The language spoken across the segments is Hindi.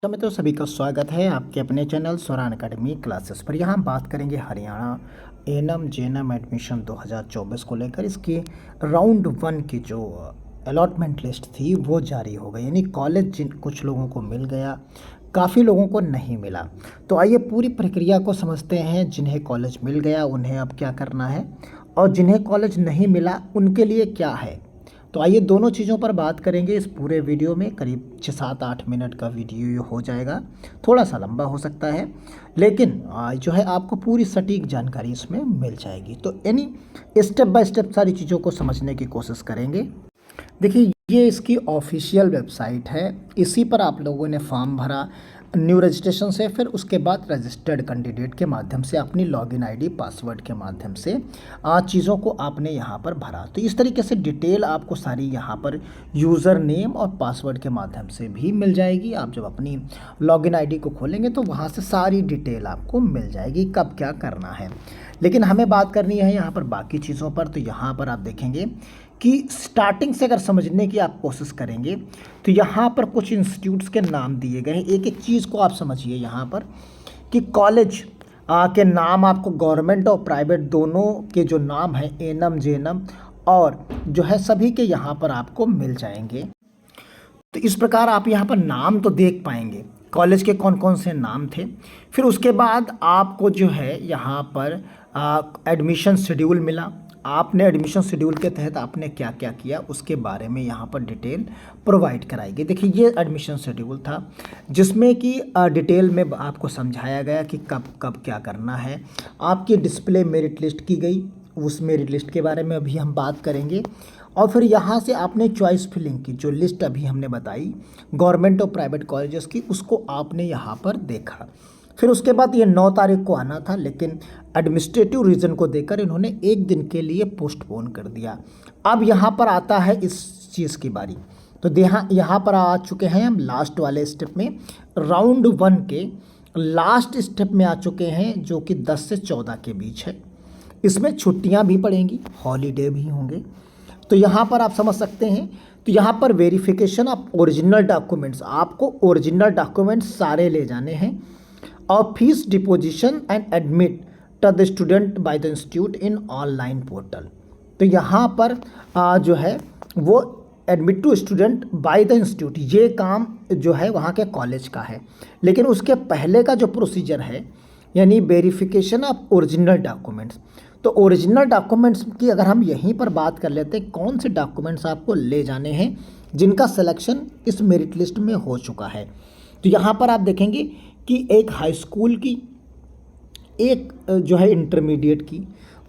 तो मित्रों सभी का स्वागत है आपके अपने चैनल स्वरान अकेडमी क्लासेस पर। यहाँ हम बात करेंगे हरियाणा एनम जेएनएम एडमिशन 2024 को लेकर। इसकी राउंड 1 की जो अलॉटमेंट लिस्ट थी वो जारी हो गई, यानी कॉलेज जिन कुछ लोगों को मिल गया, काफ़ी लोगों को नहीं मिला। तो आइए पूरी प्रक्रिया को समझते हैं। जिन्हें कॉलेज मिल गया उन्हें अब क्या करना है और जिन्हें कॉलेज नहीं मिला उनके लिए क्या है। तो आइए दोनों चीज़ों पर बात करेंगे इस पूरे वीडियो में। करीब 6-7-8 मिनट का वीडियो ये हो जाएगा, थोड़ा सा लंबा हो सकता है, लेकिन जो है आपको पूरी सटीक जानकारी इसमें मिल जाएगी। तो यानी स्टेप बाय स्टेप सारी चीज़ों को समझने की कोशिश करेंगे। देखिए ये इसकी ऑफिशियल वेबसाइट है, इसी पर आप लोगों ने फॉर्म भरा न्यू रजिस्ट्रेशन से, फिर उसके बाद रजिस्टर्ड कैंडिडेट के माध्यम से अपनी लॉगिन आईडी पासवर्ड के माध्यम से चीज़ों को आपने यहाँ पर भरा। तो इस तरीके से डिटेल आपको सारी यहाँ पर यूज़र नेम और पासवर्ड के माध्यम से भी मिल जाएगी। आप जब अपनी लॉगिन आईडी को खोलेंगे तो वहाँ से सारी डिटेल आपको मिल जाएगी कब क्या करना है। लेकिन हमें बात करनी है यहाँ पर बाकी चीज़ों पर। तो यहाँ पर आप देखेंगे कि स्टार्टिंग से अगर समझने की आप कोशिश करेंगे तो यहाँ पर कुछ इंस्टीट्यूट्स के नाम दिए गए हैं। एक एक चीज़ को आप समझिए यहाँ पर कि कॉलेज के नाम आपको गवर्नमेंट और प्राइवेट दोनों के जो नाम हैं एनम जेएनएम और जो है सभी के यहाँ पर आपको मिल जाएंगे। तो इस प्रकार आप यहाँ पर नाम तो देख पाएंगे कॉलेज के कौन कौन से नाम थे। फिर उसके बाद आपको जो है यहाँ पर एडमिशन शेड्यूल मिला। आपने एडमिशन शेड्यूल के तहत आपने क्या क्या किया उसके बारे में यहाँ पर डिटेल प्रोवाइड कराएगी। देखिए ये एडमिशन शेड्यूल था जिसमें कि डिटेल में आपको समझाया गया कि कब कब क्या करना है। आपकी डिस्प्ले मेरिट लिस्ट की गई, उस मेरिट लिस्ट के बारे में अभी हम बात करेंगे। और फिर यहाँ से आपने चॉइस फिलिंग की जो लिस्ट अभी हमने बताई गवर्नमेंट और प्राइवेट कॉलेजेस की, उसको आपने यहाँ पर देखा। फिर उसके बाद ये 9 तारीख को आना था, लेकिन एडमिनिस्ट्रेटिव रीज़न को देकर इन्होंने एक दिन के लिए पोस्टपोन कर दिया। अब यहाँ पर आता है इस चीज़ की बारी। तो यहाँ पर आ चुके हैं हम लास्ट वाले स्टेप में, राउंड 1 के लास्ट स्टेप में आ चुके हैं, जो कि 10 से 14 के बीच है। इसमें छुट्टियाँ भी पड़ेंगी, हॉलीडे भी होंगे। तो यहाँ पर आप समझ सकते हैं। तो यहाँ पर वेरिफिकेशन ऑफ ओरिजिनल डॉक्यूमेंट्स, आपको ओरिजिनल डॉक्यूमेंट्स सारे ले जाने हैं। और fees deposition and admit to the student by the institute in online portal. तो यहाँ पर जो है वो admit to student by the institute, ये काम जो है वहाँ के कॉलेज का है। लेकिन उसके पहले का जो प्रोसीजर है यानी वेरिफिकेशन ऑफ ओरिजिनल डॉक्यूमेंट्स। तो ओरिजिनल डॉक्यूमेंट्स की अगर हम यहीं पर बात कर लेते हैं, कौन से डॉक्यूमेंट्स आपको ले जाने हैं जिनका सिलेक्शन इस मेरिट लिस्ट में हो चुका है। तो यहाँ पर आप देखेंगे कि एक हाई स्कूल की, एक जो है इंटरमीडिएट की,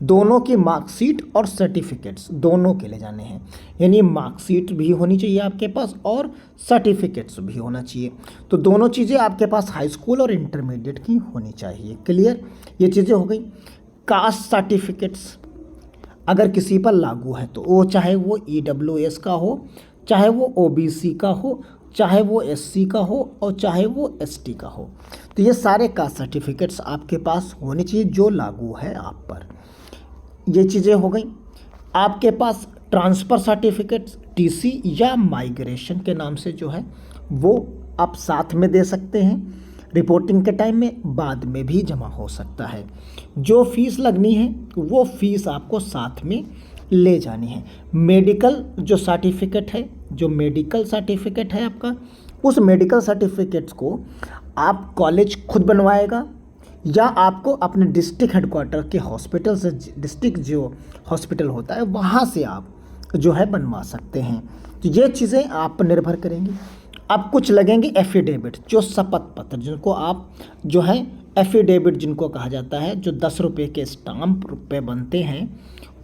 दोनों की मार्कशीट और सर्टिफिकेट्स दोनों के ले जाने हैं। यानी मार्कशीट भी होनी चाहिए आपके पास और सर्टिफिकेट्स भी होना चाहिए। तो दोनों चीज़ें आपके पास हाई स्कूल और इंटरमीडिएट की होनी चाहिए। क्लियर, ये चीज़ें हो गई। कास्ट सर्टिफिकेट्स अगर किसी पर लागू है तो वो चाहे वो EWS का हो, चाहे वो OBC का हो, चाहे वो SC का हो और चाहे वो ST का हो, तो ये सारे कास्ट सर्टिफिकेट्स आपके पास होने चाहिए जो लागू है आप पर। ये चीज़ें हो गई। आपके पास ट्रांसफ़र सर्टिफिकेट्स TC या माइग्रेशन के नाम से जो है वो आप साथ में दे सकते हैं। रिपोर्टिंग के टाइम में बाद में भी जमा हो सकता है। जो फीस लगनी है वो फीस आपको साथ में ले जानी है। मेडिकल जो सर्टिफिकेट है, जो मेडिकल सर्टिफिकेट है आपका, उस मेडिकल सर्टिफिकेट्स को आप कॉलेज खुद बनवाएगा या आपको अपने डिस्ट्रिक्ट हेडक्वार्टर के हॉस्पिटल से, डिस्ट्रिक्ट जो हॉस्पिटल होता है वहाँ से आप जो है बनवा सकते हैं। तो ये चीज़ें आप पर निर्भर करेंगी। अब कुछ लगेंगे एफिडेविट, जो शपथ पत्र, जिनको आप जो है एफिडेविट जिनको कहा जाता है, जो 10 रुपये के स्टाम्प पे बनते हैं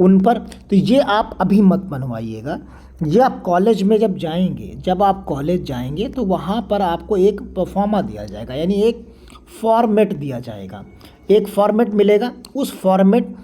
उन पर। तो ये आप अभी मत बनवाइएगा, ये आप कॉलेज में जब जाएंगे, जब आप कॉलेज जाएंगे तो वहाँ पर आपको एक परफॉर्मा दिया जाएगा, यानी एक फॉर्मेट दिया जाएगा, एक फॉर्मेट मिलेगा। उस फॉर्मेट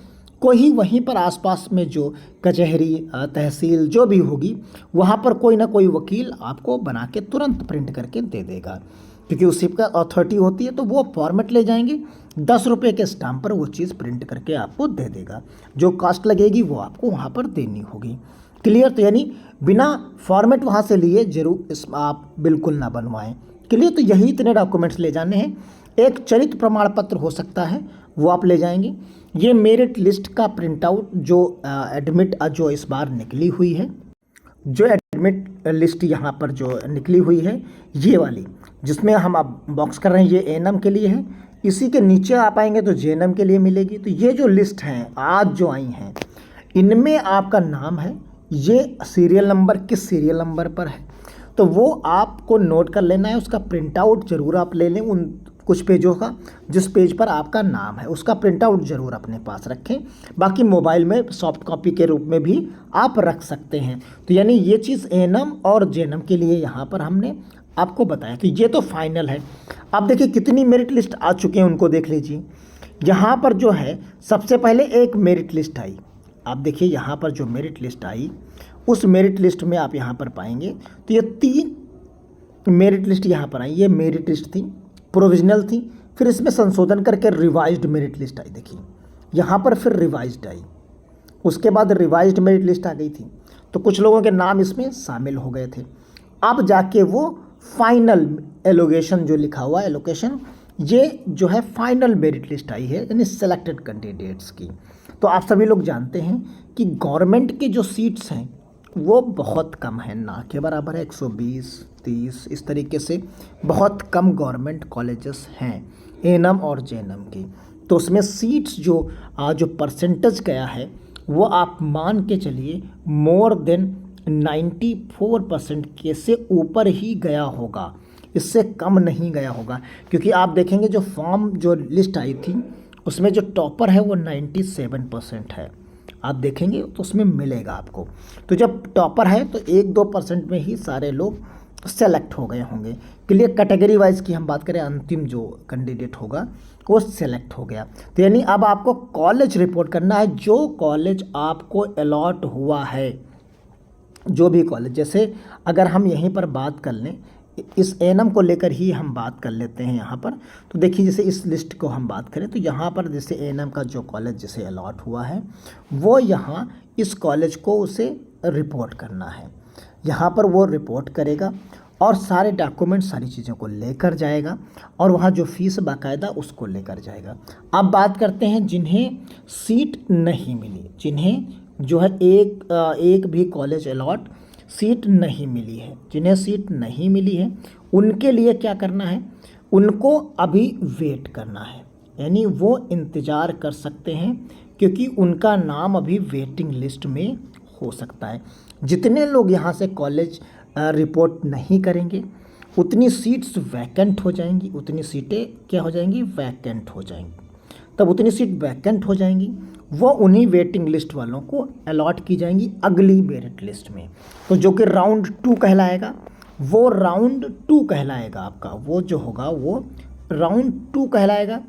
को ही वहीं पर आसपास में जो कचहरी, तहसील जो भी होगी वहाँ पर कोई ना कोई वकील आपको बना के तुरंत प्रिंट करके दे देगा, क्योंकि उसी का अथॉरिटी होती है। तो वो फॉर्मेट ले जाएंगे, 10 रुपये के स्टाम्प पर वो चीज़ प्रिंट करके आपको दे देगा। जो कास्ट लगेगी वो आपको वहाँ पर देनी होगी। क्लियर, तो यानी बिना फॉर्मेट वहाँ से लिए जरूर आप बिल्कुल ना बनवाएं। के लिए तो यही इतने डॉक्यूमेंट्स ले जाने हैं। एक चरित्र प्रमाण पत्र हो सकता है, वो आप ले जाएंगे। ये मेरिट लिस्ट का प्रिंट आउट जो एडमिट जो इस बार निकली हुई है, जो एडमिट लिस्ट यहाँ पर जो निकली हुई है ये वाली, जिसमें हम अब बॉक्स कर रहे हैं, ये एएनएम के लिए है। इसी के नीचे आप आएंगे तो जेएनएम के लिए मिलेगी। तो ये जो लिस्ट हैं आज जो आई हैं, इनमें आपका नाम है, ये सीरियल नंबर किस सीरियल नंबर पर है, तो वो आपको नोट कर लेना है। उसका प्रिंट आउट जरूर आप ले लें, उन कुछ पेजों का जिस पेज पर आपका नाम है उसका प्रिंट आउट जरूर अपने पास रखें। बाकी मोबाइल में सॉफ्ट कॉपी के रूप में भी आप रख सकते हैं। तो यानी ये चीज़ एएनएम और जेएनएम के लिए यहाँ पर हमने आपको बताया। तो ये तो फाइनल है। अब देखिए कितनी मेरिट लिस्ट आ चुके हैं, उनको देख लीजिए। यहाँ पर जो है सबसे पहले एक मेरिट लिस्ट आई। आप देखिए यहाँ पर जो मेरिट लिस्ट आई, उस मेरिट लिस्ट में आप यहाँ पर पाएंगे तो ये 3 मेरिट लिस्ट यहाँ पर आई। ये मेरिट लिस्ट थी, प्रोविजनल थी, फिर इसमें संशोधन करके रिवाइज्ड मेरिट लिस्ट आई। देखिए यहाँ पर फिर रिवाइज्ड आई, उसके बाद रिवाइज्ड मेरिट लिस्ट आ गई थी। तो कुछ लोगों के नाम इसमें शामिल हो गए थे। अब जाके वो फाइनल एलोकेशन जो लिखा हुआ एलोकेशन, ये जो है फाइनल मेरिट लिस्ट आई है, यानी सेलेक्टेड कैंडिडेट्स की। तो आप सभी लोग जानते हैं कि गवर्नमेंट के जो सीट्स हैं वो बहुत कम है, ना के बराबर है, 120, 30 इस तरीके से बहुत कम गवर्नमेंट कॉलेजेस हैं एएनएम और जेएनएम की। तो उसमें सीट्स जो परसेंटेज गया है वो आप मान के चलिए मोर देन 94% के से ऊपर ही गया होगा, इससे कम नहीं गया होगा। क्योंकि आप देखेंगे जो फॉर्म जो लिस्ट आई थी उसमें जो टॉपर है वो 97% है, आप देखेंगे तो उसमें मिलेगा आपको। तो जब टॉपर है तो 1-2% में ही सारे लोग सेलेक्ट हो गए होंगे। क्लियर, कैटेगरी वाइज की हम बात करें, अंतिम जो कैंडिडेट होगा वो सेलेक्ट हो गया। तो यानी अब आपको कॉलेज रिपोर्ट करना है, जो कॉलेज आपको अलॉट हुआ है, जो भी कॉलेज। जैसे अगर हम यहीं पर बात कर लें, इस एएनएम को लेकर ही हम बात कर लेते हैं यहाँ पर। तो देखिए जैसे इस लिस्ट को हम बात करें तो यहाँ पर जैसे एएनएम का जो कॉलेज जैसे अलॉट हुआ है वो यहाँ इस कॉलेज को उसे रिपोर्ट करना है। यहाँ पर वो रिपोर्ट करेगा और सारे डॉक्यूमेंट सारी चीज़ों को लेकर जाएगा और वहाँ जो फीस बाकायदा उसको लेकर जाएगा। अब बात करते हैं जिन्हें सीट नहीं मिली, जिन्हें जो है एक भी कॉलेज अलॉट सीट नहीं मिली है, जिन्हें सीट नहीं मिली है उनके लिए क्या करना है, उनको अभी वेट करना है, यानी वो इंतज़ार कर सकते हैं क्योंकि उनका नाम अभी वेटिंग लिस्ट में हो सकता है। जितने लोग यहाँ से कॉलेज रिपोर्ट नहीं करेंगे उतनी सीट्स वैकेंट हो जाएंगी, उतनी सीटें क्या हो जाएंगी, वैकेंट हो जाएंगी। तब उतनी सीट वैकेंट हो जाएंगी, वो उन्हीं वेटिंग लिस्ट वालों को अलॉट की जाएंगी अगली मेरिट लिस्ट में। तो जो कि राउंड 2 कहलाएगा, वो राउंड 2 कहलाएगा आपका, वो जो होगा वो राउंड 2 कहलाएगा।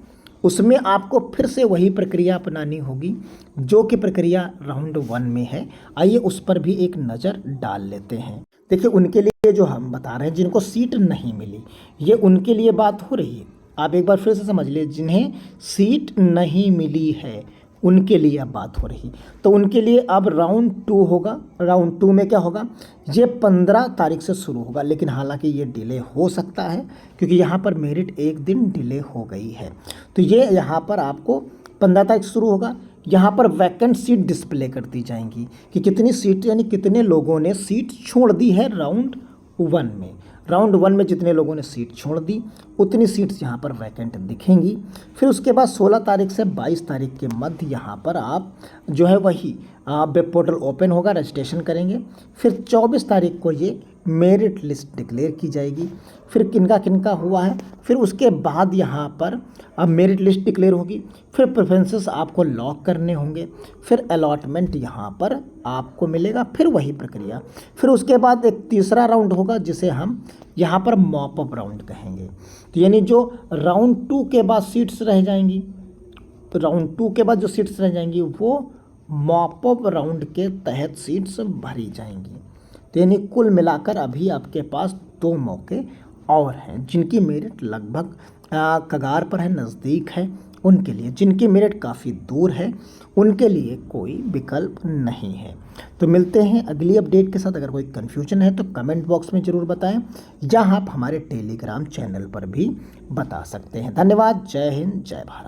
उसमें आपको फिर से वही प्रक्रिया अपनानी होगी जो कि प्रक्रिया राउंड 1 में है। आइए उस पर भी एक नज़र डाल लेते हैं। देखिए उनके लिए जो हम बता रहे हैं जिनको सीट नहीं मिली, ये उनके लिए बात हो रही है। आप एक बार फिर से समझ लीजिए, जिन्हें सीट नहीं मिली है उनके लिए अब बात हो रही। तो उनके लिए अब राउंड 2 होगा। राउंड 2 में क्या होगा, ये 15 तारीख से शुरू होगा, लेकिन हालांकि ये डिले हो सकता है क्योंकि यहाँ पर मेरिट एक दिन डिले हो गई है। तो ये यहाँ पर आपको 15 तारीख शुरू होगा। यहाँ पर वैकेंट सीट डिस्प्ले कर दी जाएंगी कि कितनी सीट, यानी कितने लोगों ने सीट छोड़ दी है राउंड 1 में। राउंड 1 में जितने लोगों ने सीट छोड़ दी उतनी सीट्स यहाँ पर वैकेंट दिखेंगी। फिर उसके बाद 16 तारीख से 22 तारीख के मध्य यहाँ पर आप जो है वही वेब पोर्टल ओपन होगा, रजिस्ट्रेशन करेंगे। फिर 24 तारीख को ये मेरिट लिस्ट डिक्लेयर की जाएगी, फिर किनका किनका हुआ है। फिर उसके बाद यहाँ पर अब मेरिट लिस्ट डिक्लेयर होगी, फिर प्रेफरेंसेस आपको लॉक करने होंगे, फिर अलॉटमेंट यहाँ पर आपको मिलेगा, फिर वही प्रक्रिया। फिर उसके बाद एक तीसरा राउंड होगा जिसे हम यहाँ पर मॉप अप राउंड कहेंगे। तो यानी जो राउंड 2 के बाद सीट्स रह जाएंगी, तो राउंड 2 के बाद जो सीट्स रह जाएंगी वो मॉप अप राउंड के तहत सीट्स भरी जाएंगी। तो यानी कुल मिलाकर अभी आपके पास 2 मौके और हैं जिनकी मेरिट लगभग कगार पर है, नज़दीक है उनके लिए। जिनकी मेरिट काफ़ी दूर है उनके लिए कोई विकल्प नहीं है। तो मिलते हैं अगली अपडेट के साथ। अगर कोई कन्फ्यूजन है तो कमेंट बॉक्स में ज़रूर बताएं, या आप हमारे टेलीग्राम चैनल पर भी बता सकते हैं। धन्यवाद। जय हिंद, जय भारत।